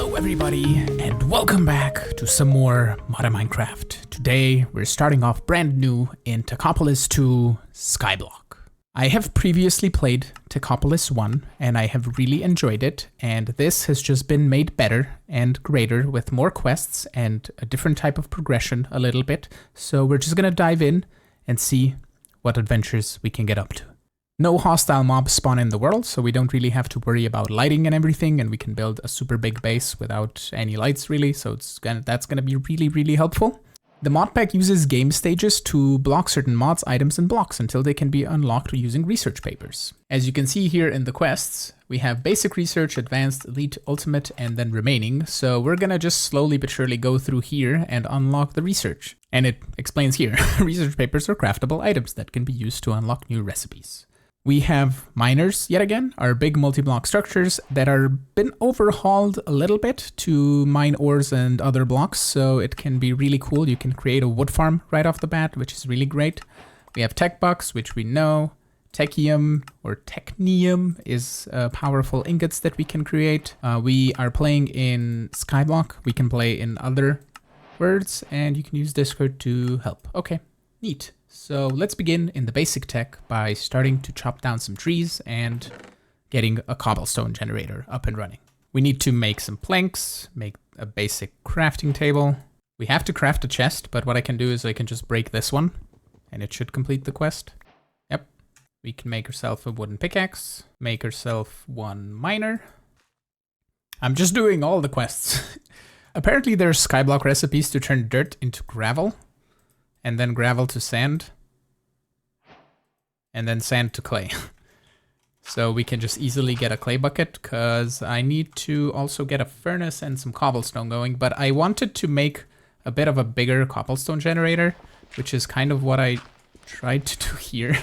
Hello everybody, and welcome back to some more Modern Minecraft. Today we're starting off brand new in Techopolis 2 Skyblock. I have previously played Techopolis 1 and I have really enjoyed it, and this has just been made better and greater with more quests and a different type of progression a little bit. So we're just gonna dive in and see what adventures we can get up to. No hostile mobs spawn in the world, so we don't really have to worry about lighting and everything, and we can build a super big base without any lights really, so that's gonna be really helpful. The Modpack uses game stages to block certain mods, items, and blocks until they can be unlocked using research papers. As you can see here in the quests, we have basic research, advanced, elite, ultimate, and then remaining, so we're gonna just slowly but surely go through here and unlock the research. And it explains here, research papers are craftable items that can be used to unlock new recipes. We have miners, yet again, our big multi-block structures that are been overhauled a little bit to mine ores and other blocks, so it can be really cool. You can create a wood farm right off the bat, which is really great. We have tech bucks, which we know. Technium or Technium is powerful ingots that we can create. We are playing in Skyblock. We can play in other words, and you can use Discord to help. Okay, neat. So let's begin in the basic tech by starting to chop down some trees and getting a cobblestone generator up and running. We need to make some planks, make a basic crafting table. We have to craft a chest, but what I can do is I can just break this one and it should complete the quest. Yep. We can make ourselves a wooden pickaxe, make ourselves one miner. I'm just doing all the quests. Apparently there's skyblock recipes to turn dirt into gravel, and then gravel to sand, and then sand to clay. So we can just easily get a clay bucket, because I need to also get a furnace and some cobblestone going, but I wanted to make a bit of a bigger cobblestone generator, which is kind of what I tried to do here.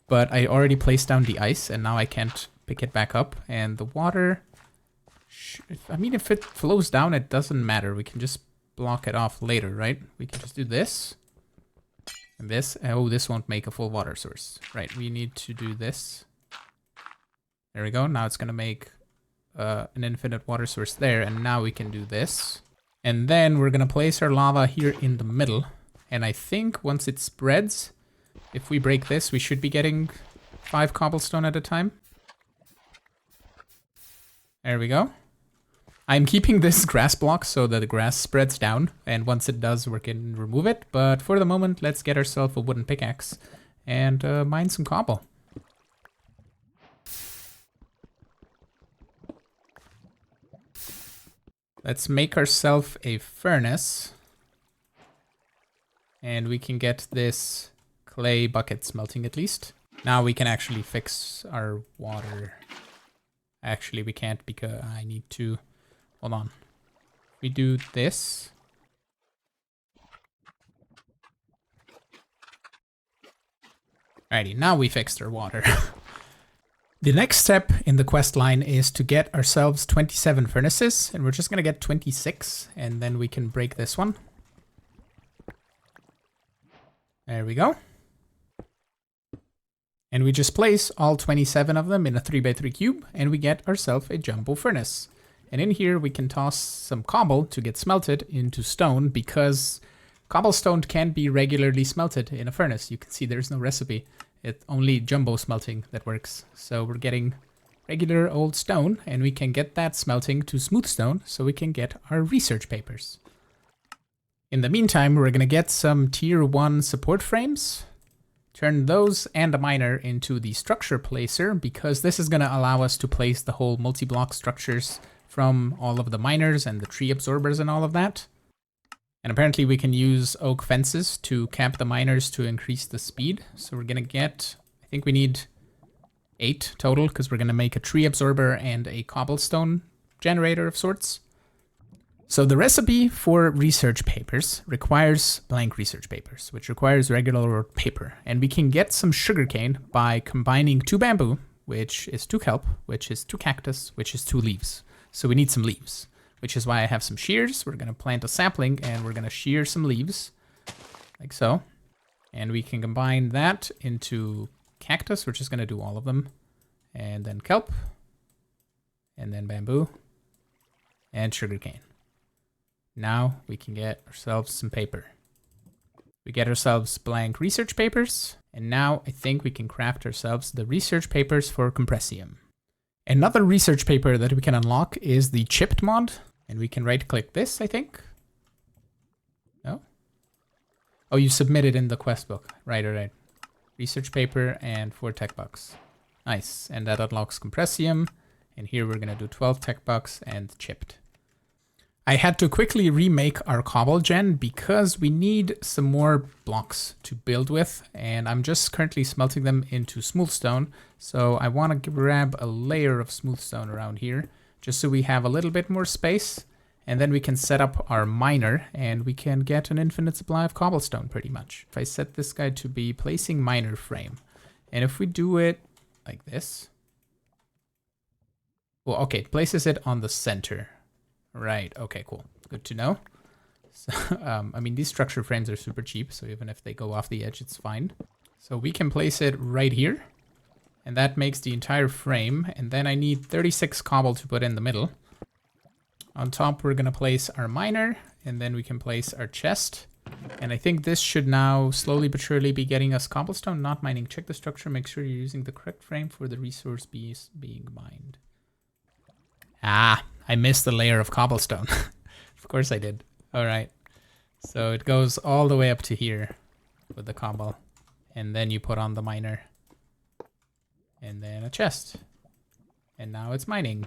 But I already placed down the ice, and now I can't pick it back up, and the water, I mean, if it flows down, it doesn't matter. We can just block it off later, right? We can just do this and this. Oh, this won't make a full water source. Right, we need to do this. There we go. Now it's gonna make an infinite water source there, and now we can do this. And then we're gonna place our lava here in the middle. And I think once it spreads, if we break this, we should be getting 5 cobblestone at a time. There we go. I'm keeping this grass block so that the grass spreads down, and once it does, we can remove it. But for the moment, let's get ourselves a wooden pickaxe and mine some cobble. Let's make ourselves a furnace, and we can get this clay bucket smelting at least. Now we can actually fix our water. Actually, we can't because I need to... Hold on. We do this. Alrighty, now we fixed our water. The next step in the quest line is to get ourselves 27 furnaces, and we're just gonna get 26, and then we can break this one. There we go. And we just place all 27 of them in a 3x3 cube, and we get ourselves a jumbo furnace. And in here we can toss some cobble to get smelted into stone, because cobblestone can be regularly smelted in a furnace. You can see there's no recipe. It's only jumbo smelting that works. So we're getting regular old stone, and we can get that smelting to smooth stone so we can get our research papers. In the meantime, we're gonna get some tier 1 support frames, turn those and a miner into the structure placer, because this is gonna allow us to place the whole multi-block structures from all of the miners and the tree absorbers and all of that. And apparently we can use oak fences to cap the miners to increase the speed. So we're gonna get, I think we need 8 total, because we're gonna make a tree absorber and a cobblestone generator of sorts. So the recipe for research papers requires blank research papers, which requires regular paper. And we can get some sugarcane by combining 2 bamboo, which is 2 kelp, which is 2 cactus, which is 2 leaves. So we need some leaves, which is why I have some shears. We're gonna plant a sapling and we're gonna shear some leaves, like so. And we can combine that into cactus, which is gonna do all of them. And then kelp, and then bamboo, and sugarcane. Now we can get ourselves some paper. We get ourselves blank research papers, and now I think we can craft ourselves the research papers for Compressium. Another research paper that we can unlock is the chipped mod, and we can right click this, I think. No? Oh, you submitted in the quest book. Right. Research paper and 4 tech bucks. Nice, and that unlocks Compressium, and here we're gonna do 12 tech bucks and chipped. I had to quickly remake our cobble gen because we need some more blocks to build with, and I'm just currently smelting them into smoothstone. So I want to grab a layer of smoothstone around here just so we have a little bit more space, and then we can set up our miner and we can get an infinite supply of cobblestone pretty much. If I set this guy to be placing miner frame, and if we do it like this, well, okay, it places it on the center. Right, okay, cool. Good to know. So, I mean, these structure frames are super cheap, so even if they go off the edge, it's fine. So we can place it right here, and that makes the entire frame, and then I need 36 cobble to put in the middle. On top, we're gonna place our miner, and then we can place our chest. And I think this should now slowly but surely be getting us cobblestone. Not mining. Check the structure, make sure you're using the correct frame for the resource being mined. Ah, I missed the layer of cobblestone. Of course I did. All right. So it goes all the way up to here with the cobble. And then you put on the miner. And then a chest. And now it's mining.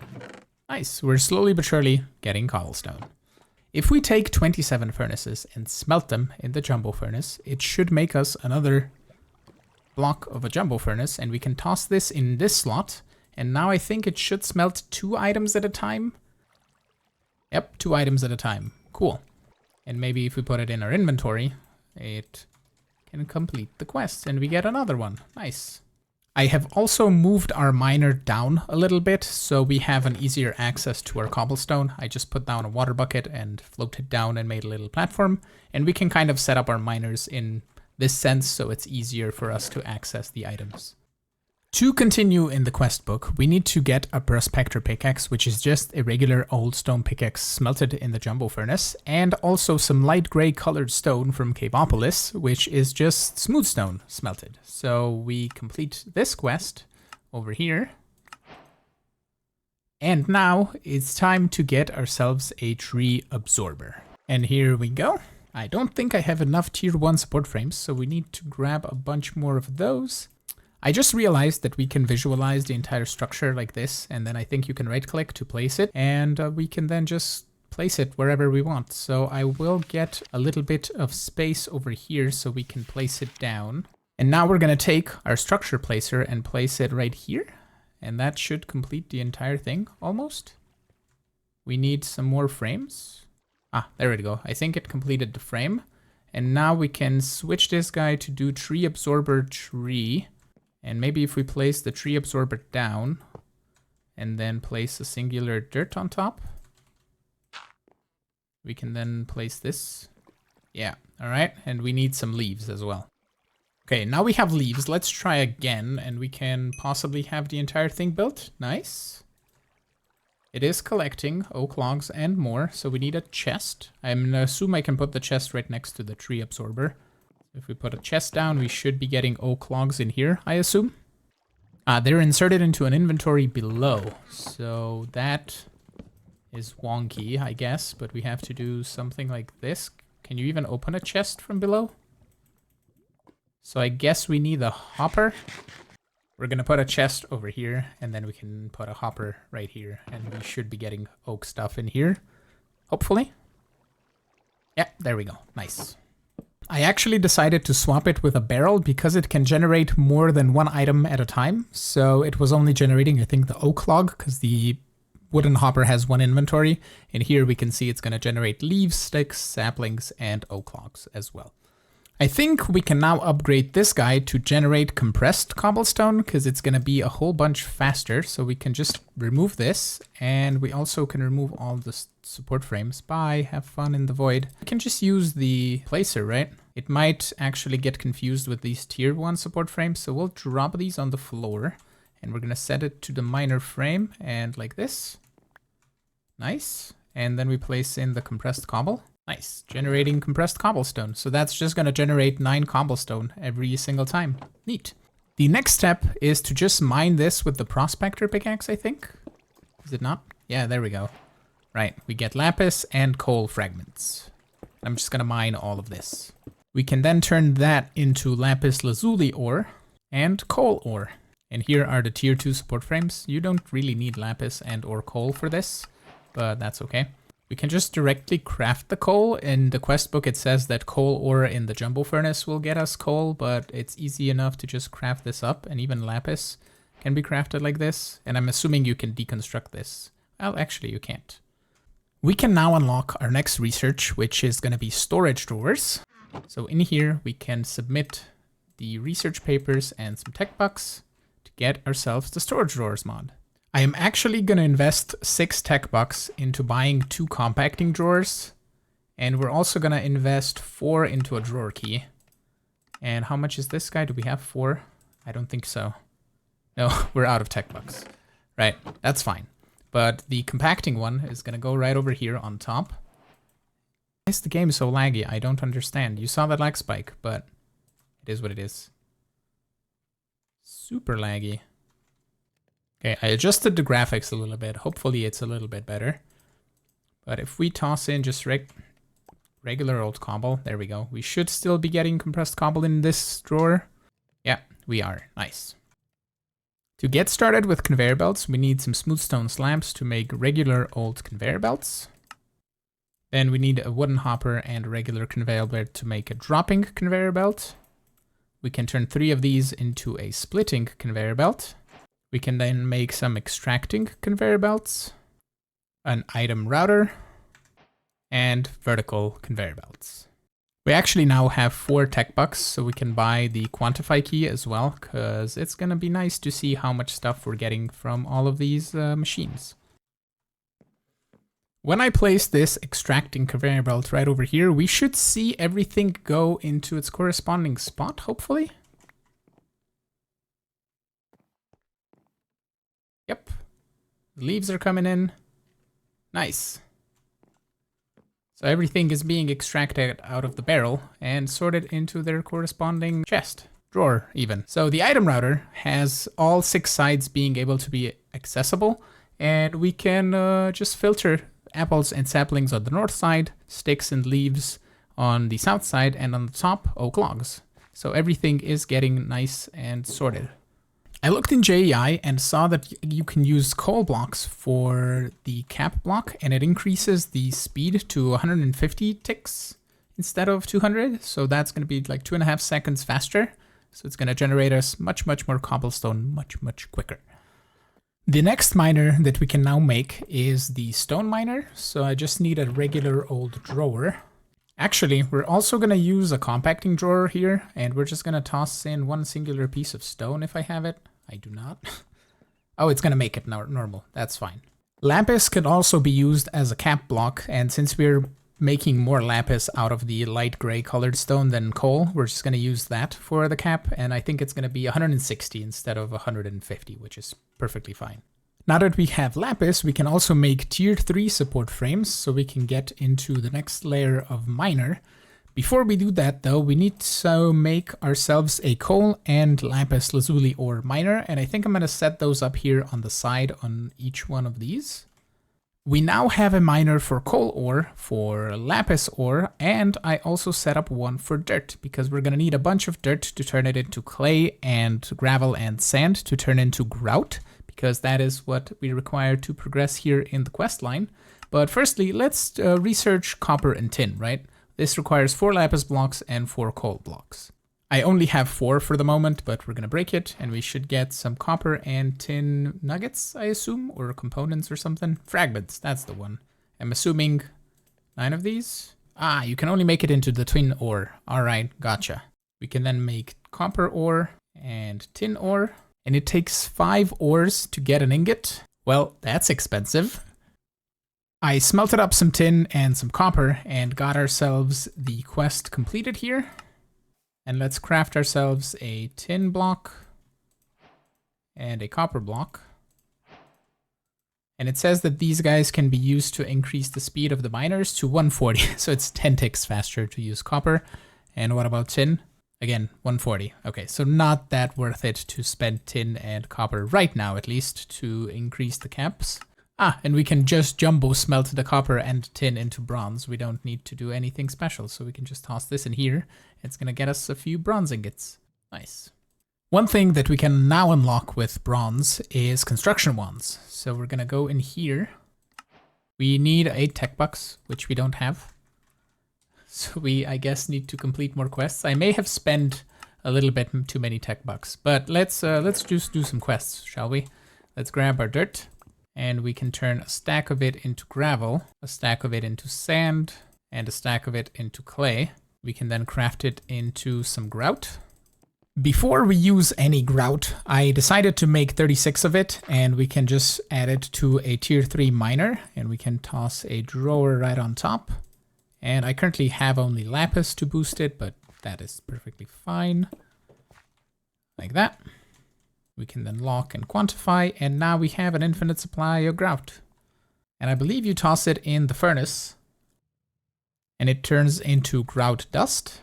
Nice. We're slowly but surely getting cobblestone. If we take 27 furnaces and smelt them in the jumbo furnace, it should make us another block of a jumbo furnace. And we can toss this in this slot. And now I think it should smelt 2 items at a time. Yep, 2 items at a time. Cool. And maybe if we put it in our inventory, it can complete the quest and we get another one. Nice. I have also moved our miner down a little bit so we have an easier access to our cobblestone. I just put down a water bucket and floated down and made a little platform. And we can kind of set up our miners in this sense so it's easier for us to access the items. To continue in the quest book, we need to get a prospector pickaxe, which is just a regular old stone pickaxe smelted in the jumbo furnace, and also some light gray colored stone from Techopolis, which is just smooth stone smelted. So we complete this quest over here. And now it's time to get ourselves a tree absorber. And here we go. I don't think I have enough tier 1 support frames, so we need to grab a bunch more of those. I just realized that we can visualize the entire structure like this, and then I think you can right click to place it, and we can then just place it wherever we want. So I will get a little bit of space over here so we can place it down. And now we're gonna take our structure placer and place it right here, and that should complete the entire thing almost. We need some more frames. Ah, there we go. I think it completed the frame. And now we can switch this guy to do tree absorber tree. And maybe if we place the tree absorber down and then place a singular dirt on top, we can then place this. Yeah, all right. And we need some leaves as well. Okay, now we have leaves. Let's try again and we can possibly have the entire thing built. Nice. It is collecting oak logs and more, so we need a chest. I'm gonna assume I can put the chest right next to the tree absorber. If we put a chest down, we should be getting oak logs in here, I assume. They're inserted into an inventory below, so that is wonky, I guess, but we have to do something like this. Can you even open a chest from below? So I guess we need a hopper. We're gonna put a chest over here, and then we can put a hopper right here, and we should be getting oak stuff in here, hopefully. Yeah, there we go, nice. I actually decided to swap it with a barrel because it can generate more than 1 item at a time. So it was only generating, I think, the oak log because the wooden hopper has 1 inventory. And here we can see it's going to generate leaves, sticks, saplings, and oak logs as well. I think we can now upgrade this guy to generate compressed cobblestone because it's going to be a whole bunch faster. So we can just remove this, and we also can remove all the support frames. Bye, have fun in the void. We can just use the placer, right? It might actually get confused with these tier 1 support frames. So we'll drop these on the floor and we're going to set it to the miner frame and like this. Nice. and then we place in the compressed cobble. Nice, generating compressed cobblestone. So that's just gonna generate 9 cobblestone every single time. Neat. The next step is to just mine this with the prospector pickaxe, I think. Is it not? Yeah, there we go. Right, we get lapis and coal fragments. I'm just gonna mine all of this. We can then turn that into lapis lazuli ore and coal ore. And here are the tier 2 support frames. You don't really need lapis and or coal for this, but that's okay. We can just directly craft the coal. In the quest book it says that coal ore in the jumbo furnace will get us coal, but it's easy enough to just craft this up, and even lapis can be crafted like this. And I'm assuming you can deconstruct this. Well, actually you can't. We can now unlock our next research, which is going to be storage drawers. So in here we can submit the research papers and some tech bucks to get ourselves the storage drawers mod. I am actually going to invest 6 tech bucks into buying 2 compacting drawers. And we're also going to invest 4 into a drawer key. And how much is this guy? Do we have 4? I don't think so. No, we're out of tech bucks. Right, that's fine. But the compacting one is going to go right over here on top. Why is the game so laggy? I don't understand. You saw that lag spike, but it is what it is. Super laggy. Okay, I adjusted the graphics a little bit. Hopefully it's a little bit better. But if we toss in just regular old cobble, there we go. We should still be getting compressed cobble in this drawer. Yeah, we are. Nice. To get started with conveyor belts, we need some smooth stone slabs to make regular old conveyor belts. Then we need a wooden hopper and a regular conveyor belt to make a dropping conveyor belt. We can turn 3 of these into a splitting conveyor belt. We can then make some extracting conveyor belts, an item router, and vertical conveyor belts. We actually now have 4 tech bucks, so we can buy the quantify key as well, because it's going to be nice to see how much stuff we're getting from all of these machines. When I place this extracting conveyor belt right over here, we should see everything go into its corresponding spot, hopefully. Yep. The leaves are coming in. Nice. So everything is being extracted out of the barrel and sorted into their corresponding chest, drawer even. So the item router has all 6 sides being able to be accessible, and we can just filter apples and saplings on the north side, sticks and leaves on the south side, and on the top, oak logs. So everything is getting nice and sorted. I looked in JEI and saw that you can use coal blocks for the cap block, and it increases the speed to 150 ticks instead of 200. So that's going to be like 2.5 seconds faster. So it's going to generate us much more cobblestone much quicker. The next miner that we can now make is the stone miner. So I just need a regular old drawer. Actually, we're also going to use a compacting drawer here, and we're just going to toss in 1 singular piece of stone if I have it. I do not. Oh, it's going to make it normal. That's fine. Lapis can also be used as a cap block, and since we're making more lapis out of the light gray colored stone than coal, we're just going to use that for the cap, and I think it's going to be 160 instead of 150, which is perfectly fine. Now that we have lapis, we can also make tier 3 support frames, so we can get into the next layer of miner. Before we do that though, we need to make ourselves a coal and lapis lazuli ore miner, and I think I'm going to set those up here on the side on each one of these. We now have a miner for coal ore, for lapis ore, and I also set up one for dirt, because we're going to need a bunch of dirt to turn it into clay, and gravel and sand to turn into grout, because that is what we require to progress here in the quest line. But firstly, let's research copper and tin, right? This requires 4 lapis blocks and 4 coal blocks. I only have 4 for the moment, but we're going to break it, and we should get some copper and tin nuggets, I assume, or components or something. Fragments, that's the one. I'm assuming 9 of these. Ah, you can only make it into the twin ore. All right, gotcha. We can then make copper ore and tin ore, and it takes 5 ores to get an ingot. Well, that's expensive. I smelted up some tin and some copper and got ourselves the quest completed here. And let's craft ourselves a tin block and a copper block. And it says that these guys can be used to increase the speed of the miners to 140. So it's 10 ticks faster to use copper. And what about tin? Again, 140. Okay, so not that worth it to spend tin and copper right now, at least, to increase the caps. Ah, and we can just jumbo smelt the copper and tin into bronze. We don't need to do anything special, so we can just toss this in here. It's gonna get us a few bronze ingots. Nice. One thing that we can now unlock with bronze is construction wands. So we're gonna go in here. We need 8 tech bucks, which we don't have. So we, I guess, need to complete more quests. I may have spent a little bit too many tech bucks, but let's just do some quests, shall we? Let's grab our dirt, and we can turn a stack of it into gravel, a stack of it into sand, and a stack of it into clay. We can then craft it into some grout. Before we use any grout, I decided to make 36 of it, and we can just add it to a tier 3 miner, and we can toss a drawer right on top. And I currently have only lapis to boost it, but that is perfectly fine. Like that. We can then lock and quantify, and now we have an infinite supply of grout. And I believe you toss it in the furnace, and it turns into grout dust.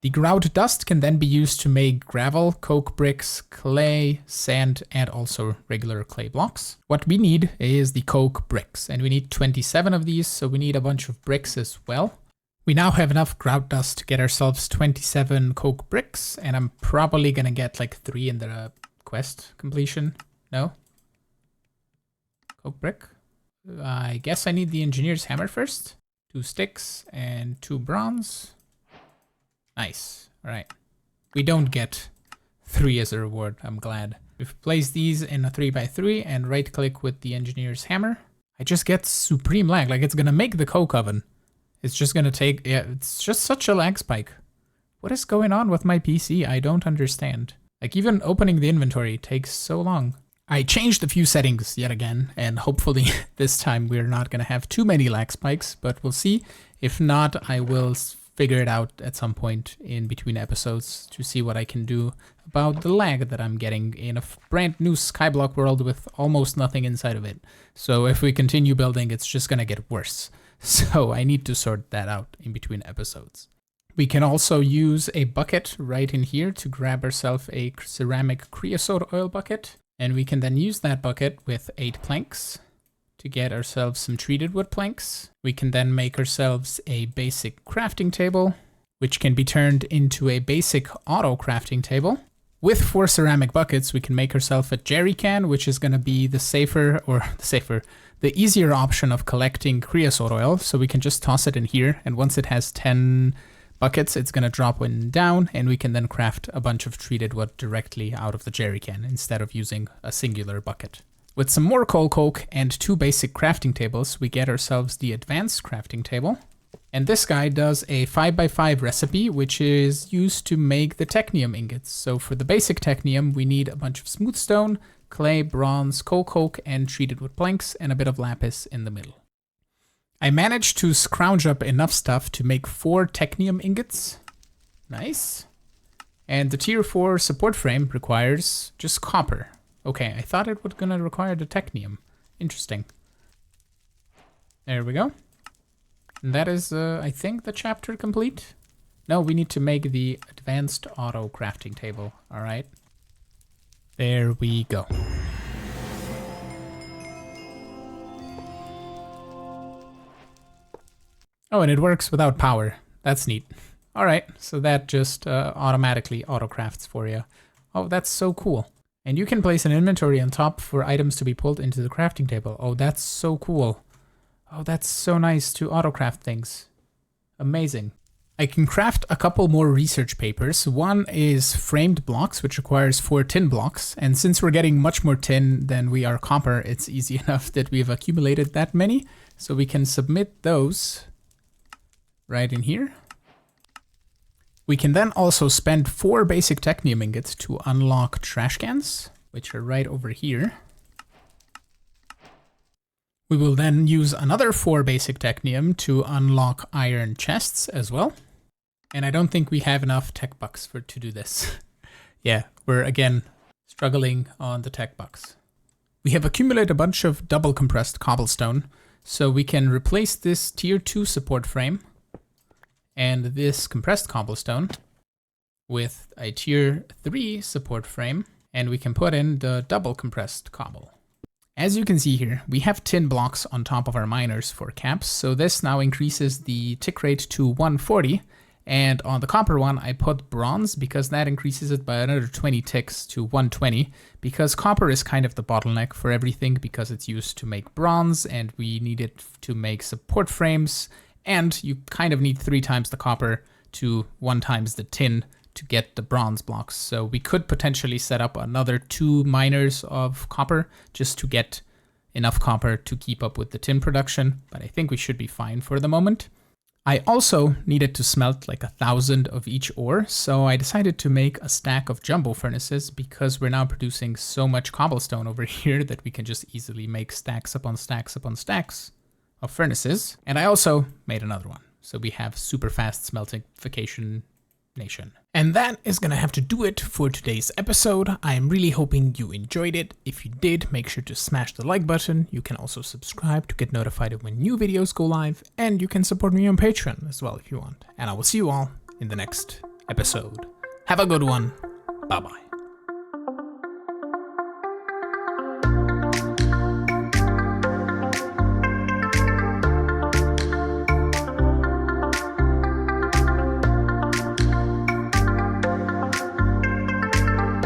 The grout dust can then be used to make gravel, coke bricks, clay, sand, and also regular clay blocks. What we need is the coke bricks, and we need 27 of these, so we need a bunch of bricks as well. We now have enough grout dust to get ourselves 27 coke bricks, and I'm probably gonna get like 3 in the quest completion. No? Coke brick? I guess I need the engineer's hammer first. 2 sticks and 2 bronze. Nice. All right. We don't get 3 as a reward. I'm glad. If we place these in a 3x3 and right click with the engineer's hammer, I just get supreme lag. Like it's going to make the coke oven. It's just going to take, yeah, it's just such a lag spike. What is going on with my PC? I don't understand. Like even opening the inventory takes so long. I changed a few settings yet again, and hopefully this time we're not going to have too many lag spikes, but we'll see. If not, I will figure it out at some point in between episodes to see what I can do about the lag that I'm getting in a brand new Skyblock world with almost nothing inside of it. So if we continue building, it's just gonna get worse. So I need to sort that out in between episodes. We can also use a bucket right in here to grab ourselves a ceramic creosote oil bucket. And we can then use that bucket with 8 planks to get ourselves some treated wood planks. We can then make ourselves a basic crafting table, which can be turned into a basic auto crafting table. With 4 ceramic buckets, we can make ourselves a jerry can, which is going to be the easier option of collecting creosote oil. So we can just toss it in here, and once it has 10 buckets, it's going to drop one down, and we can then craft a bunch of treated wood directly out of the jerry can instead of using a singular bucket. With some more coal coke and 2 basic crafting tables, we get ourselves the advanced crafting table. And this guy does a 5x5 recipe, which is used to make the Technium ingots. So for the basic Technium, we need a bunch of smooth stone, clay, bronze, coal coke, and treated wood planks, and a bit of lapis in the middle. I managed to scrounge up enough stuff to make 4 Technium ingots. Nice. And the tier 4 support frame requires just copper. Okay, I thought it was gonna require the Technium. Interesting. There we go. And that is, I think, the chapter complete. No, we need to make the advanced auto crafting table. All right. There we go. Oh, and it works without power. That's neat. All right, so that just automatically auto-crafts for you. Oh, that's so cool. And you can place an inventory on top for items to be pulled into the crafting table. Oh, that's so cool. Oh, that's so nice to auto-craft things. Amazing. I can craft a couple more research papers. One is framed blocks, which requires 4 tin blocks. And since we're getting much more tin than we are copper, it's easy enough that we've accumulated that many. So we can submit those right in here. We can then also spend 4 basic Technium ingots to unlock trash cans, which are right over here. We will then use another 4 basic Technium to unlock iron chests as well. And I don't think we have enough tech bucks to do this. Yeah, we're again struggling on the tech bucks. We have accumulated a bunch of double compressed cobblestone, so we can replace this tier 2 support frame and this compressed cobblestone with a tier 3 support frame, and we can put in the double compressed cobble. As you can see here, we have tin blocks on top of our miners for caps, so this now increases the tick rate to 140, and on the copper one I put bronze because that increases it by another 20 ticks to 120, because copper is kind of the bottleneck for everything because it's used to make bronze and we need it to make support frames, and you kind of need 3 times the copper to 1 times the tin to get the bronze blocks. So we could potentially set up another 2 miners of copper just to get enough copper to keep up with the tin production, but I think we should be fine for the moment. I also needed to smelt like 1,000 of each ore, so I decided to make a stack of jumbo furnaces because we're now producing so much cobblestone over here that we can just easily make stacks upon stacks upon stacks of furnaces. And I also made another one, so we have super fast smeltification nation. And that is gonna have to do it for today's episode. I am really hoping you enjoyed it. If you did, make sure to smash the like button. You can also subscribe to get notified of when new videos go live, and you can support me on Patreon as well if you want. And I will see you all in the next episode. Have a good one. Bye bye.